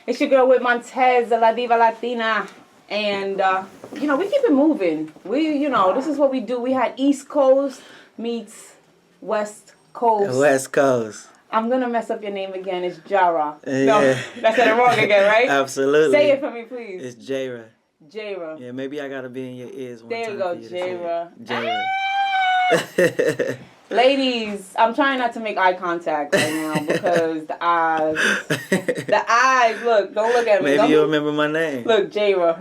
It's your girl with Montez, the La Diva Latina. And, we keep it moving. This is what we do. We had East Coast meets West Coast. West Coast. I'm going to mess up your name again. It's Jayrah. Yeah. No, I said it wrong again, right? Absolutely. Say it for me, please. It's Jayrah. Jayrah. Yeah, maybe I got to be in your ears one there time. There you go, Jayrah. Jayrah. Ladies, I'm trying not to make eye contact right now because the eyes, look, don't look at me. Maybe you'll remember my name. Look, Jayrah.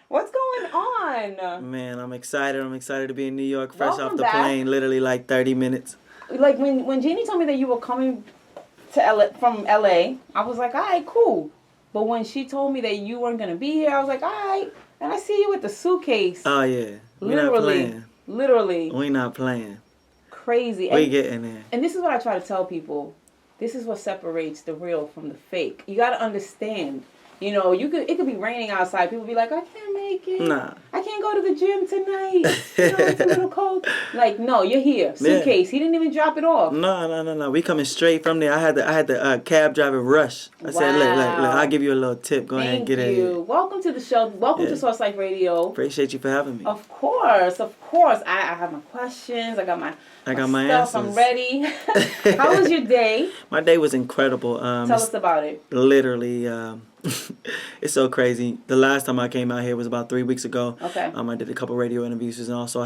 What's going on? Man, I'm excited. I'm excited to be in New York, fresh Welcome off the back. plane, literally like 30 minutes. Like when Jeannie told me that you were coming to from LA, I was like, all right, cool. But when she told me that you weren't going to be here, I was like, all right. And I see you with the suitcase. Oh, yeah. We're not playing. Literally. We not playing. Crazy. We getting there. And this is what I try to tell people. This is what separates the real from the fake. You got to understand. It could be raining outside. People be like, I can't make it. Nah. I can't go to the gym tonight. It's a little cold. Like, no, you're here. Suitcase. Yeah. He didn't even drop it off. No. We coming straight from there. I had the cab driver rush. I said, look, I'll give you a little tip. Go ahead and get Thank you. Welcome to the show. Welcome to Source Life Radio. Appreciate you for having me. Of course. I have my questions. I got my stuff. Answers. I'm ready. How was your day? My day was incredible. Tell us about it. Literally, it's so crazy. The last time I came out here was about 3 weeks ago. Okay. I did a couple radio interviews and also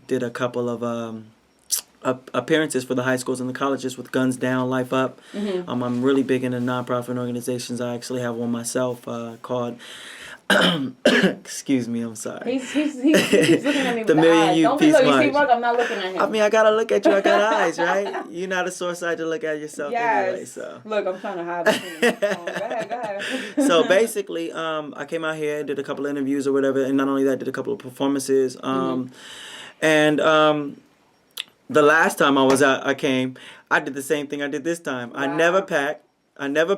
did a couple of appearances for the high schools and the colleges with Guns Down, Life Up. Mm-hmm. I'm really big into nonprofit organizations. I actually have one myself called. Excuse me, I'm sorry. He's looking at me with the Million eyes. You Don't Peace look, March. you see, I'm not looking at him. I mean, I gotta look at you. I got eyes, right? You're not a source side to look at yourself anyway. So look, I'm trying to hide it. Go ahead. So basically, I came out here, did a couple of interviews or whatever, and not only that, did a couple of performances. The last time I was out, I did the same thing I did this time. Wow. I never pack. I never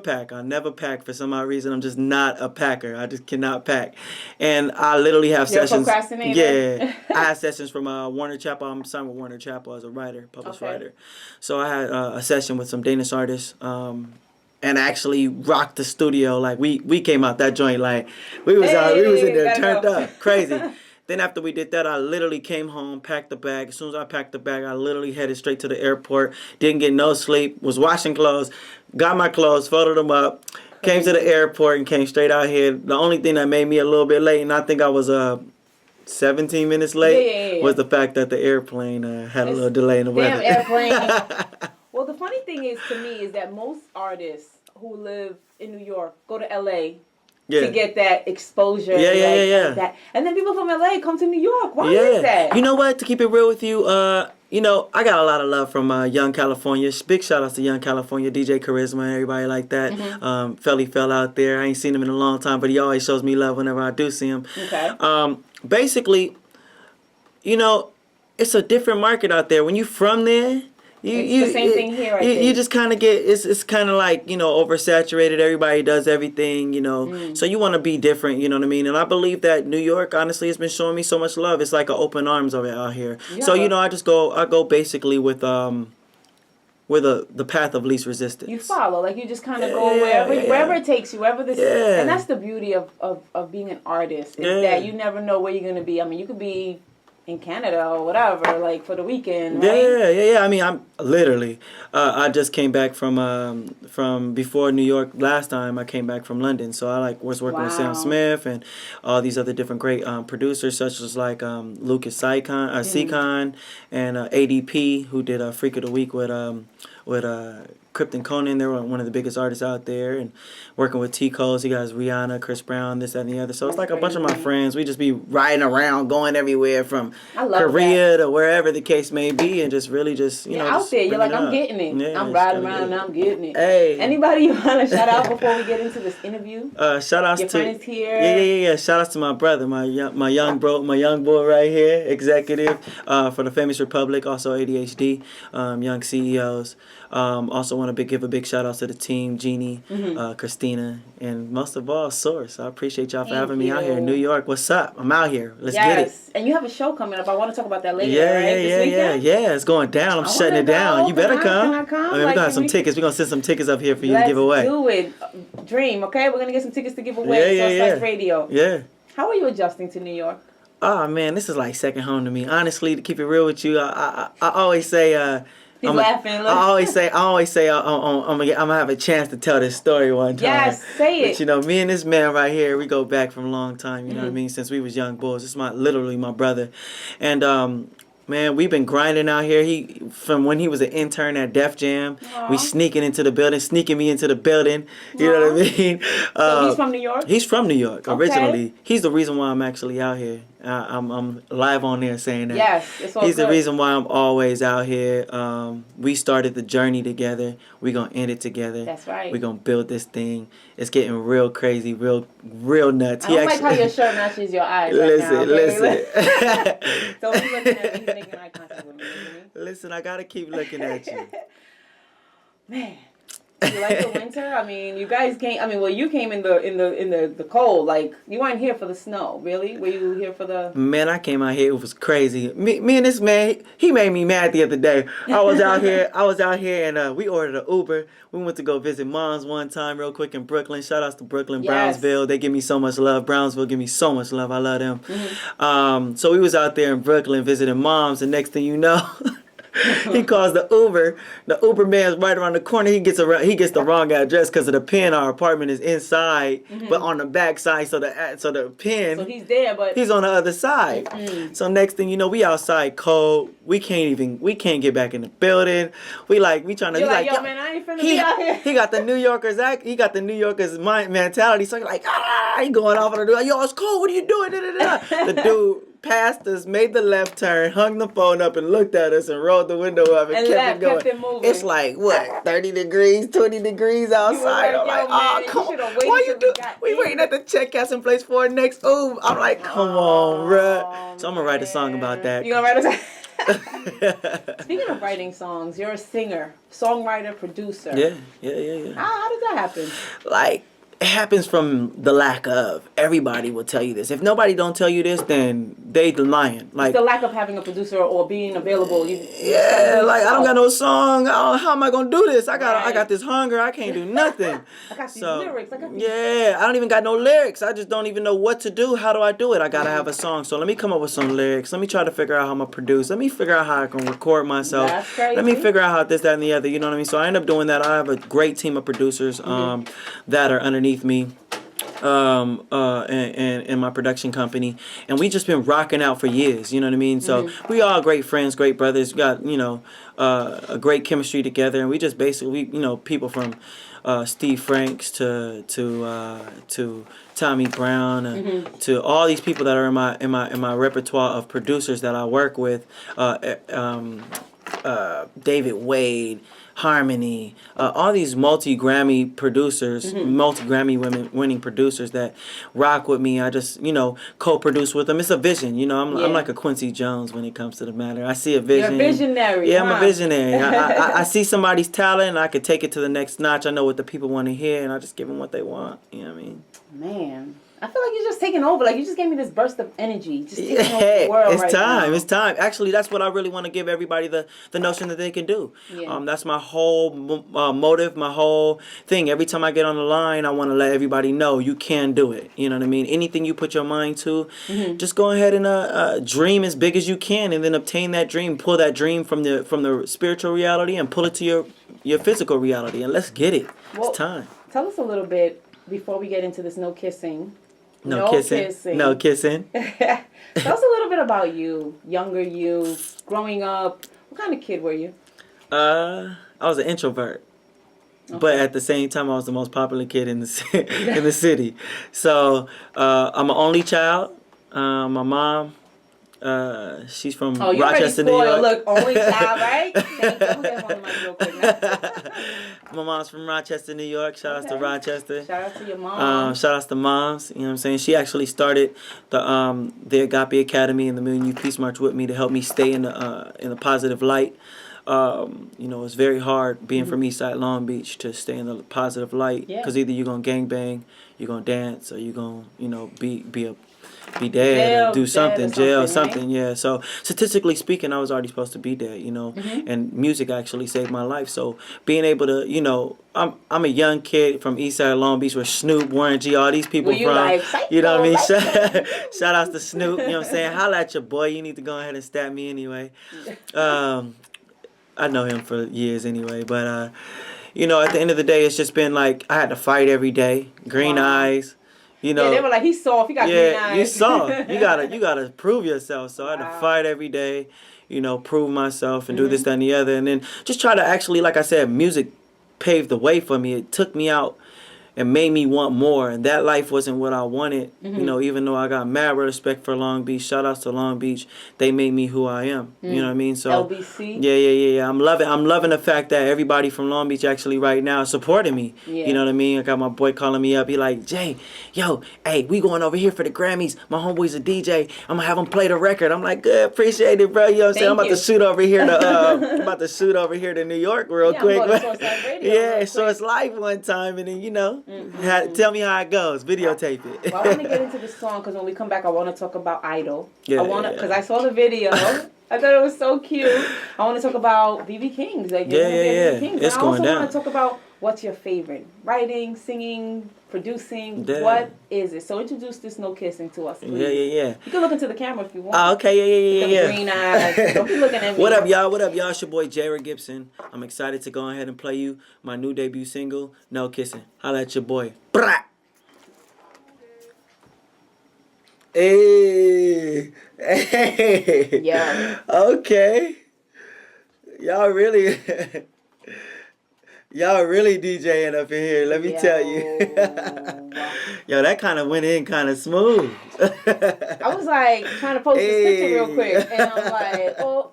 pack for some odd reason. I'm just not a packer. I just cannot pack. And I literally have You're sessions. A procrastinator? Yeah. I had sessions from Warner Chappell. I'm signed with Warner Chappell as a writer, published writer. So I had a session with some Danish artists. And actually rocked the studio. Like we came out that joint like we was in there turned up. Crazy. Then after we did that, I literally came home, packed the bag. As soon as I packed the bag, I literally headed straight to the airport. Didn't get no sleep. Was washing clothes. Got my clothes, folded them up. Came to the airport and came straight out here. The only thing that made me a little bit late, and I think I was 17 minutes late, was the fact that the airplane had a little delay in the weather. Damn airplane. Well, the funny thing is to me is that most artists who live in New York go to LA to get that exposure. Yeah. That. And then people from LA come to New York. Why is that? You know what? To keep it real with you, I got a lot of love from Young California. Big shout outs to Young California, DJ Charisma, and everybody like that. Mm-hmm. Felly fell out there. I ain't seen him in a long time, but he always shows me love whenever I do see him. Okay. Basically, it's a different market out there. When you from there, it's the same thing here. You just kind of get it's kind of like oversaturated. Everybody does everything, So you want to be different, you know what I mean? And I believe that New York, honestly, has been showing me so much love. It's like an open arms of it out here. Yeah. So I go basically with the path of least resistance. You follow, like you just kind of go wherever it takes you, wherever this. Yeah. And that's the beauty of being an artist is that you never know where you're gonna be. I mean, you could be in Canada or whatever, like for the weekend, right? Yeah. I mean, I'm literally, I just came back from before New York last time. I came back from London, so I was working with Sam Smith and all these other different great producers, such as like Lucas Seacon and ADP, who did Freak of the Week with Krypton Conan. They were one of the biggest artists out there, and working with T. Coles. He got Rihanna, Chris Brown, this, that, and the other. So it's like a bunch of my friends. We just be riding around, going everywhere from Korea to wherever the case may be, and just really just out there. You're like, I'm getting it. Yeah, I'm riding around and I'm getting it. Hey. Anybody you want to shout out before we get into this interview? Shout outs Your to friends here. Yeah. Shout outs to my brother, my young boy right here, executive for the Famous Republic, also ADHD, Young CEOs. Also want to give a big shout out to the team, Jeannie, Christina, and most of all, Source. I appreciate y'all for having me out here in New York. What's up? I'm out here. Let's get it. And you have a show coming up. I want to talk about that later, right? Yeah. It's going down. I'm shutting it down. down. You better come. Can I come? I mean, we're gonna have some tickets. We're gonna send some tickets up here for you to give away. Let's do it. Dream, okay? We're gonna get some tickets to give away. Yeah. Radio. Yeah. How are you adjusting to New York? Oh man, this is like second home to me. Honestly, to keep it real with you, I always say. He's laughing. I always say I'm gonna have a chance to tell this story one time. Yes, say it. But you know, me and this man right here, we go back from a long time. You know what I mean? Since we was young boys. This is literally my brother, and man, we've been grinding out here. From when he was an intern at Def Jam, we sneaking me into the building. You know what I mean? So he's from New York? He's from New York originally. He's the reason why I'm actually out here. I'm live on there saying that. Yes, it's all He's good. the reason why I'm always out here. We started the journey together. We're going to end it together. That's right. We're going to build this thing. It's getting real crazy, real nuts. I don't like how your shirt matches your eyes listen, right now. Okay? Listen. So he's looking at me, he's making eye contact with me. Listen, I got to keep looking at you. Man. You like the winter? I mean, you guys came. I mean, well, you came in the cold. Like you weren't here for the snow, really? Were you here for the? Man, I came out here. It was crazy. Me and this man, he made me mad the other day. I was out here, and we ordered an Uber. We went to go visit moms one time, real quick in Brooklyn. Shout outs to Brooklyn, Yes. Brownsville. They give me so much love. Brownsville give me so much love. I love them. So we was out there in Brooklyn visiting moms, and next thing you know. He calls the Uber. The Uber man's right around the corner. He gets the wrong address because of the pin. Our apartment is inside, but on the back side. So the pin. So he's there, but he's on the other side. So next thing you know, we outside cold. We can't get back in the building. We trying to. You're like, yo, man, I ain't finna be out here. He got the New Yorkers act. He got the New Yorkers mentality. So he going off on the dude. Yo, it's cold. What are you doing? The dude passed us, made the left turn, hung the phone up, and looked at us and rolled the window up and kept it going. Kept it moving. It's like, what, 30 degrees, 20 degrees outside? I'm like, oh, come on. Why you do? We waiting at the checkout in place for our next Uber. I'm like, come on, bruh. So I'm going to write a song about that. You going to write a song? Speaking of writing songs, you're a singer, songwriter, producer. Yeah. How does that happen? Like, it happens from the lack of. Everybody will tell you this. If nobody don't tell you this, then they lying. Like it's the lack of having a producer or being available. I don't got no song. How am I gonna do this? I got this hunger. I can't do nothing. I got these lyrics. I don't even got no lyrics. I just don't even know what to do. How do I do it? I gotta have a song. So let me come up with some lyrics. Let me try to figure out how I'm gonna produce. Let me figure out how I can record myself. That's crazy. Let me figure out how this, that, and the other. You know what I mean? So I end up doing that. I have a great team of producers that are underneath me and my production company, and we just been rocking out for years, you know what I mean? So we all great friends, great brothers. We got a great chemistry together, and we just basically people from Steve Franks to Tommy Brown to all these people that are in my repertoire of producers that I work with, David Wade, Harmony, all these multi-Grammy producers, multi-Grammy winning producers that rock with me. I just, co-produce with them. It's a vision, I'm like a Quincy Jones when it comes to the matter. I see a vision. You're a visionary. Yeah, I'm a visionary. I see somebody's talent and I could take it to the next notch. I know what the people want to hear and I just give them what they want. You know what I mean? Man. I feel like you're just taking over. Like, you just gave me this burst of energy. Just taking over the world It's time. Actually, that's what I really want to give everybody the notion that they can do. Yeah. That's my whole motive, my whole thing. Every time I get on the line, I want to let everybody know you can do it. You know what I mean? Anything you put your mind to, just go ahead and dream as big as you can and then obtain that dream. Pull that dream from the spiritual reality and pull it to your physical reality. And let's get it. Well, it's time. Tell us a little bit, before we get into this no kissing. No kissing. Tell us a little bit about you, younger you, growing up. What kind of kid were you? I was an introvert, but at the same time, I was the most popular kid in the city. So I'm an only child. My mom, she's from Rochester, New York. Look, only child, right? Real quick. My mom's from Rochester, New York. Shout out to Rochester. Shout out to your mom. Shout out to moms. You know what I'm saying? She actually started the Agape Academy and the Million Youth Peace March with me to help me stay in the positive light. It's very hard being from Eastside Long Beach to stay in the positive light because either you're gonna gangbang, you're gonna dance, or you're gonna be be dead or do something, jail, right? something. Yeah. So statistically speaking, I was already supposed to be dead, you know. And music actually saved my life. So being able to, you know, I'm a young kid from East Side Long Beach, where Snoop, Warren G, all these people from. Like, you know what I mean? Shout outs to Snoop. You know what I'm saying? Holla at your boy. You need to go ahead and stab me anyway. I know him for years anyway, but you know, at the end of the day, it's just been like I had to fight every day. Green eyes. You know, yeah, they were like, he's soft. He got green eyes. You soft. You gotta prove yourself. So I had to fight every day. You know, prove myself and do this, that, and the other, and then just try to actually, like I said, music paved the way for me. It took me out and made me want more, and that life wasn't what I wanted. You know, even though I got mad respect for Long Beach, shout outs to Long Beach, they made me who I am. You know what I mean? So LBC. Yeah. I'm loving the fact that everybody from Long Beach actually right now is supporting me. You know what I mean? I got my boy calling me up. He like, Jay, yo, hey, we going over here for the Grammys. My homeboy's a DJ. I'm gonna have him play the record. I'm like, good, appreciate it, bro. You know what I'm saying? I'm about to shoot over here to New York real quick. Yeah, Source Life one time, and then you know. Tell me how it goes. Videotape it. Well, I want to get into the song because when we come back, I want to talk about Idol. Yeah, I want to because I saw the video. I thought it was so cute. I want to talk about BB Kings. Like, yeah. Kings. It's and going down. I also want to talk about what's your favorite writing, singing, producing. Yeah. What is it? So introduce this No Kissing to us, please. Yeah. You can look into the camera if you want. Oh, okay, yeah. Green eyes. Don't be looking at me. What up, y'all? It's your boy Jayrah Gibson. I'm excited to go ahead and play you my new debut single, No Kissing. Holla at your boy. Brah! Hey. Yeah. Okay. Y'all really DJing up in here, let me tell you. Yo, that kind of went in kind of smooth. I was like trying to post this picture real quick, and I'm like, oh.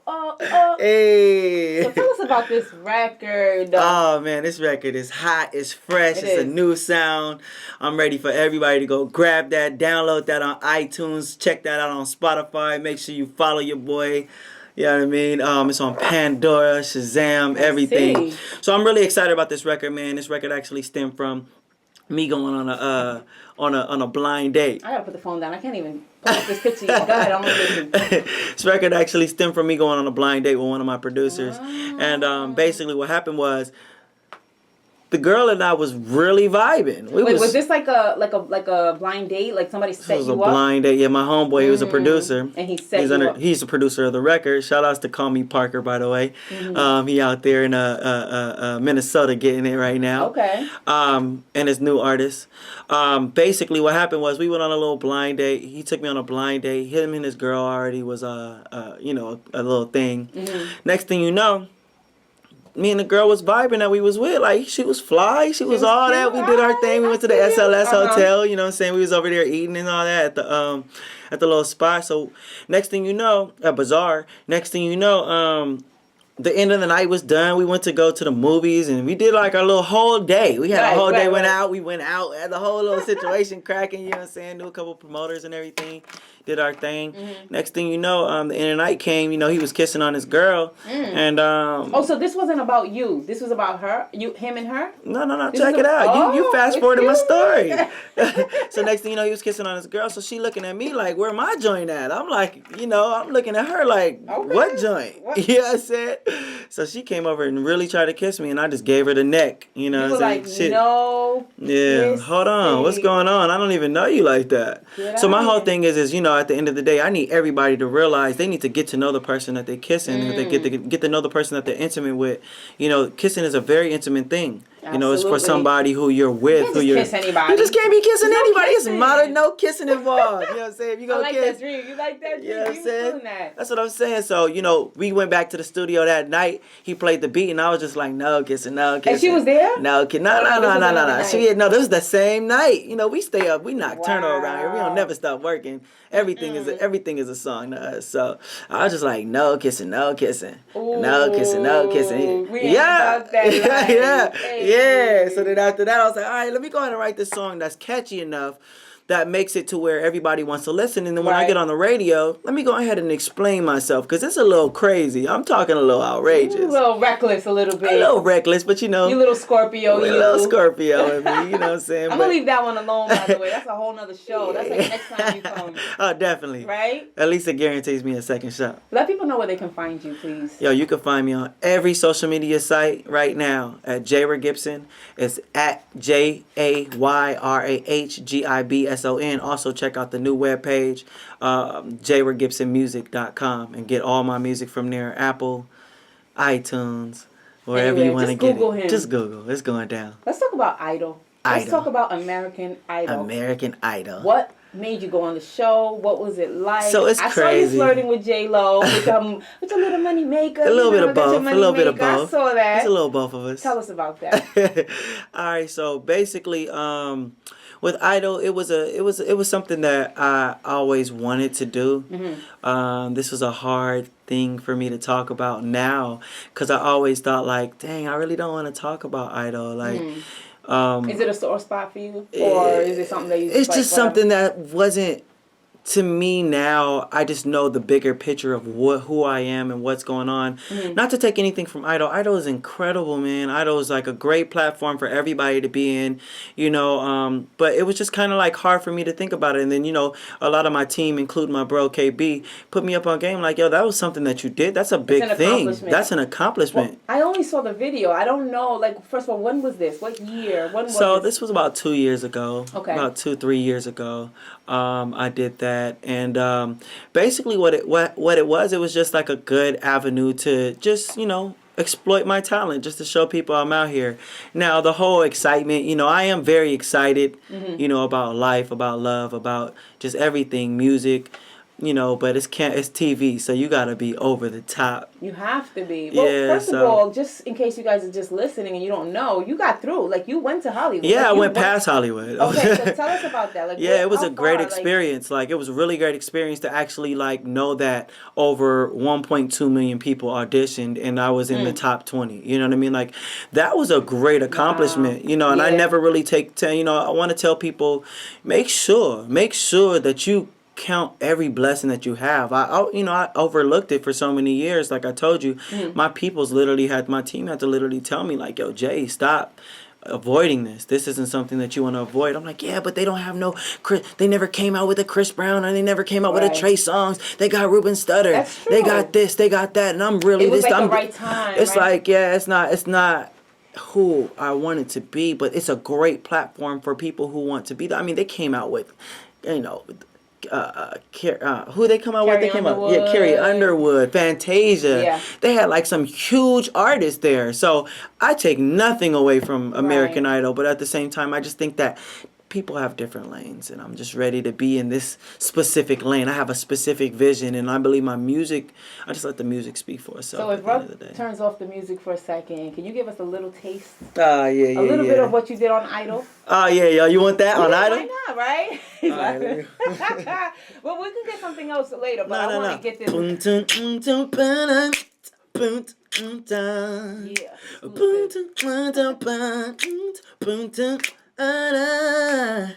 Hey. So tell us about this record. Oh man, this record is hot, it's fresh, it's a new sound. I'm ready for everybody to go grab that, download that on iTunes, check that out on Spotify. Make sure you follow your boy. You know what I mean? It's on Pandora, Shazam, everything. So I'm really excited about this record, man. This record actually stemmed from me going on a blind date. I gotta put the phone down. I can't even put up this picture. Go ahead, I'm listening. This record actually stemmed from me going on a blind date with one of my producers, and basically what happened was, the girl and I was really vibing. Was this like a blind date? Like somebody set you up? It was a blind date. Yeah, my homeboy, he was a producer. And he set you up. He's a producer of the record. Shout outs to Call Me Parker, by the way. He out there in Minnesota getting it right now. Okay. And his new artist. Basically what happened was we went on a little blind date. He took me on a blind date. Him and his girl already was a little thing. Next thing you know, me and the girl was vibing that we was with. Like, she was fly. She was all that. We did our thing. We went to the SLS hotel. You know what I'm saying? We was over there eating and all that at the little spot. So next thing you know, at Bazaar, the end of the night was done. We went to go to the movies, and we did like our little whole day. We had a whole day, we went out, had the whole little situation cracking, you know what I'm saying? Knew a couple promoters and everything. Did our thing. Next thing you know, the end of the night came, you know, he was kissing on his girl. And so this wasn't about you. This was about her? Him and her? No, check it out. You fast forward to my story. So next thing you know, he was kissing on his girl. So she looking at me like, where my joint at? I'm like, you know, I'm looking at her like, what joint? You know what I said? So she came over and really tried to kiss me, and I just gave her the neck. You know what I'm saying? No. Yeah, hold on. What's going on? I don't even know you like that. So my whole thing is, you know, at the end of the day, I need everybody to realize they need to get to know the person that they're kissing. If they get to know the person that they're intimate with. You know, kissing is a very intimate thing. You know, it's for somebody who you're with. You can't just kiss anybody. You just can't be kissing anybody. It's modern, no kissing involved. You know what I'm saying? If you go kiss. That dream. You like that dream. You know what I'm saying? That. That's what I'm saying. So, you know, we went back to the studio that night. He played the beat, and I was just like, no kissing, no kissing. And she was there? No. This was the same night. You know, we stay up. We nocturnal around here. We don't never stop working. Everything is a song to us. So I was just like, no kissing, no kissing. Ooh, no kissing, no kissing. Yeah. Yeah. So then after that, I was like, all right, let me go ahead and write this song that's catchy enough that makes it to where everybody wants to listen. And then when I Right. get on the radio, let me go ahead and explain myself, because it's a little crazy. I'm talking a little outrageous. A little reckless a little bit. A little reckless, but you know. You little Scorpio, A little Scorpio in me, you know what I'm saying? I'm going to leave that one alone, by the way. That's a whole nother show. That's like next time you come. Oh, definitely. Right? At least it guarantees me a second shot. Let people know where they can find you, please. Yo, you can find me on every social media site right now at Jayrah Gibson. It's at JAYRAHGIBSON. Also, check out the new webpage, JayrahGibsonMusic.com, and get all my music from there. Apple, iTunes, wherever you want to get Google it. him. Just Google. It's going down. Let's talk about Idol. Let's talk about American Idol. American Idol. What made you go on the show? What was it like? So it's I crazy. saw you flirting with J-Lo, with a little money maker. A little bit of both. A little bit of both. I saw that. It's a little both of us. Tell us about that. All right. So basically, with Idol, it was something that I always wanted to do. Mm-hmm. This was a hard thing for me to talk about now, because I always thought like, dang, I really don't want to talk about Idol. Like, is it a sore spot for you, or is it something that you? It's just something that wasn't. To me now, I just know the bigger picture of who I am and what's going on. Not to take anything from Idol. Idol is incredible, man. Idol is like a great platform for everybody to be in, you know. But it was just kind of like hard for me to think about it. And then, you know, a lot of my team, including my bro KB, put me up on game like, yo, that was something that you did. That's a big thing. That's an accomplishment. Well, I only saw the video. I don't know. Like, first of all, when was this? What year? When was So this was about 2 years ago. Okay. About 2-3 years ago. I did that, and basically what it was just like a good avenue to just, you know, exploit my talent, just to show people I'm out here. Now the whole excitement, you know, I am very excited, you know, about life, about love, about just everything, music. You know, but it's TV, so you gotta be over the top. You have to be. Well, Yeah, first of all, just in case you guys are just listening and you don't know, you got through. Like, you went to Hollywood. Yeah, like, I went past Hollywood. Okay, so tell us about that. Like, yeah, it was a great far, experience. Like, it was a really great experience to actually like know that over 1.2 million people auditioned and I was in the top 20. You know what I mean? Like, that was a great accomplishment. Wow. You know, and I never really you know, I want to tell people, make sure that you count every blessing that you have. I overlooked it for so many years. Like I told you, my team had to literally tell me like, yo, Jay, stop avoiding this. This isn't something that you want to avoid. I'm like, yeah, but they don't have they never came out with a Chris Brown, or they never came out with a Trey Songz. They got Ruben Studdard. That's true. They got this, they got that, and I'm really it was like the right time. It's like, yeah, it's not who I wanted to be, but it's a great platform for people who want to be there. I mean, they came out with, you know, who they come out with? They came out, Carrie Underwood, Fantasia. Yeah. They had like some huge artists there. So I take nothing away from American Idol, but at the same time, I just think that people have different lanes, and I'm just ready to be in this specific lane. I have a specific vision, and I believe my music, I just let the music speak for itself. So if Ruck turns off the music for a second, can you give us a little taste? A little bit of what you did on Idol? Oh, yeah, you want that on Idol? Why not, right? Right. Well, we can get something else later, but I want to get this. Yeah.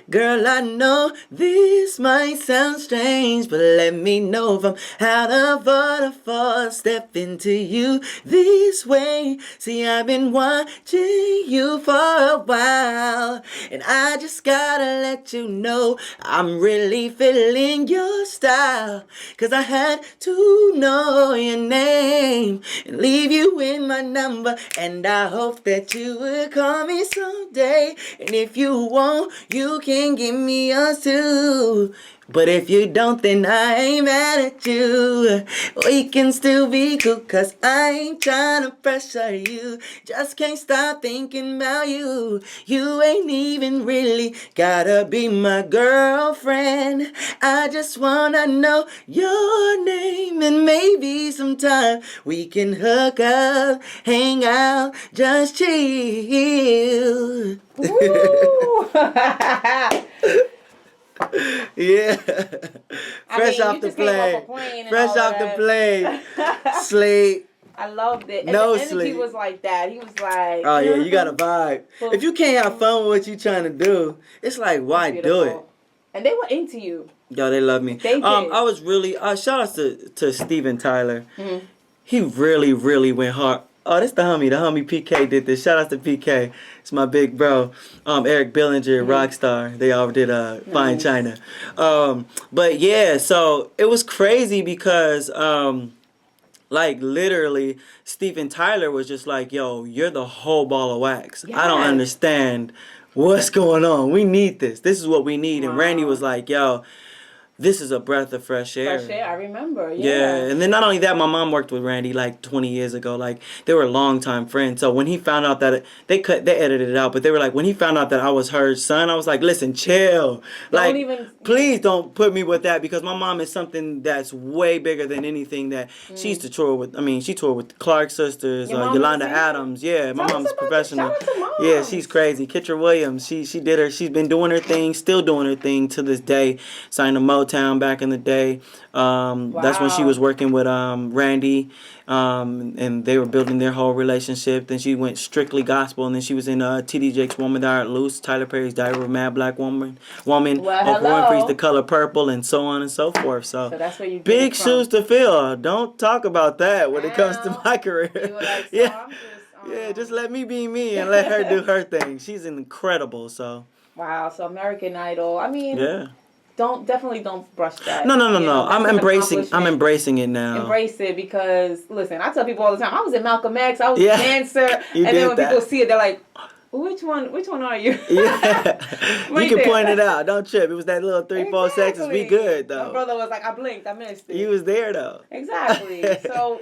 Girl, I know this might sound strange, but let me know if I'm out of order for step into you this way. See, I've been watching you for a while, and I just gotta let you know I'm really feeling your style, 'cause I had to know your name and leave you in my number, and I hope that you will call me someday. And if you won't, you can give me yours too. But if you don't, then I ain't mad at you. We can still be cool, 'cause I ain't tryna pressure you. Just can't stop thinking about you. You ain't even really gotta be my girlfriend. I just wanna know your name, and maybe sometime we can hook up, hang out, just chill. Woo! Yeah. Fresh off the plane. Fresh off the plane. Slate. I loved it. And No the energy sleep. was like that. He was like, Oh yeah, you got a vibe. If you can't have fun with what you trying to do, it's like why do it? And they were into you. Yo, they love me. They did. I was really shout outs to Steven Tyler. Mm-hmm. He really went hard. Oh, this the homie PK did this. Shout out to PK. It's my big bro. Eric Billinger, Rockstar. They all did Fine China. But yeah, so it was crazy because like literally Steven Tyler was just like, yo, you're the whole ball of wax. Yes. I don't understand what's going on. We need this. This is what we need. Wow. And Randy was like, yo, this is a breath of fresh air. Fresh air, I remember. Yeah, and then not only that, my mom worked with Randy like 20 years ago. Like they were longtime friends. So when he found out that they edited it out, but they were like, when he found out that I was her son, I was like, listen, chill. Please don't put me with that because my mom is something that's way bigger than anything that she used to tour with. I mean, she toured with the Clark sisters, Yolanda Adams. Yeah, my mom's professional. Yeah, she's crazy. Kitra Williams, she did her. She's been doing her thing, still doing her thing to this day. Signed to Motown back in the day. That's when she was working with Randy, and they were building their whole relationship. Then she went strictly gospel, and then she was in T.D. Jakes' Woman Thou Art Loose, Tyler Perry's Diary, Mad Black Woman, Oprah Winfrey's The Color Purple, and so on and so forth. So that's where you big shoes to fill. Don't talk about that when it comes to my career. Like, yeah, just let me be me and let her do her thing. She's incredible. So wow. So American Idol. I mean, yeah. Definitely don't brush that. No. I'm embracing it now. Embrace it because listen, I tell people all the time, I was in Malcolm X, I was a dancer, and then when people see it, they're like, which one are you? Yeah. You can point it out. Don't trip. It was that little 3-4 seconds. We good though. My brother was like, I blinked, I missed it. He was there though. Exactly. So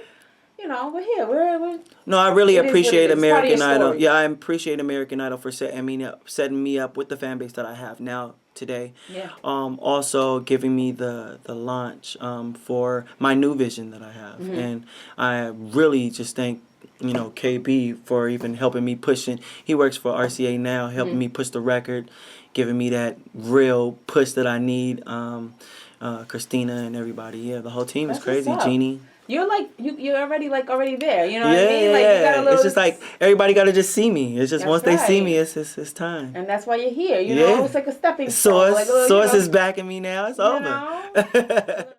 we're here. We're no, I really appreciate American Idol. Yeah, I appreciate American Idol for setting me up with the fan base that I have now today. Yeah. Also giving me the launch for my new vision that I have, and I really just thank KB for even helping me pushing. He works for RCA now, helping me push the record, giving me that real push that I need. Christina and everybody. Yeah, the whole team is crazy. Jeannie. You're like you're already there. You know what I mean? Like you got a little. It's just like everybody got to just see me. It's just once they see me, it's time. And that's why you're here. You know, it's like a stepping stone. Source is backing me now. It's over.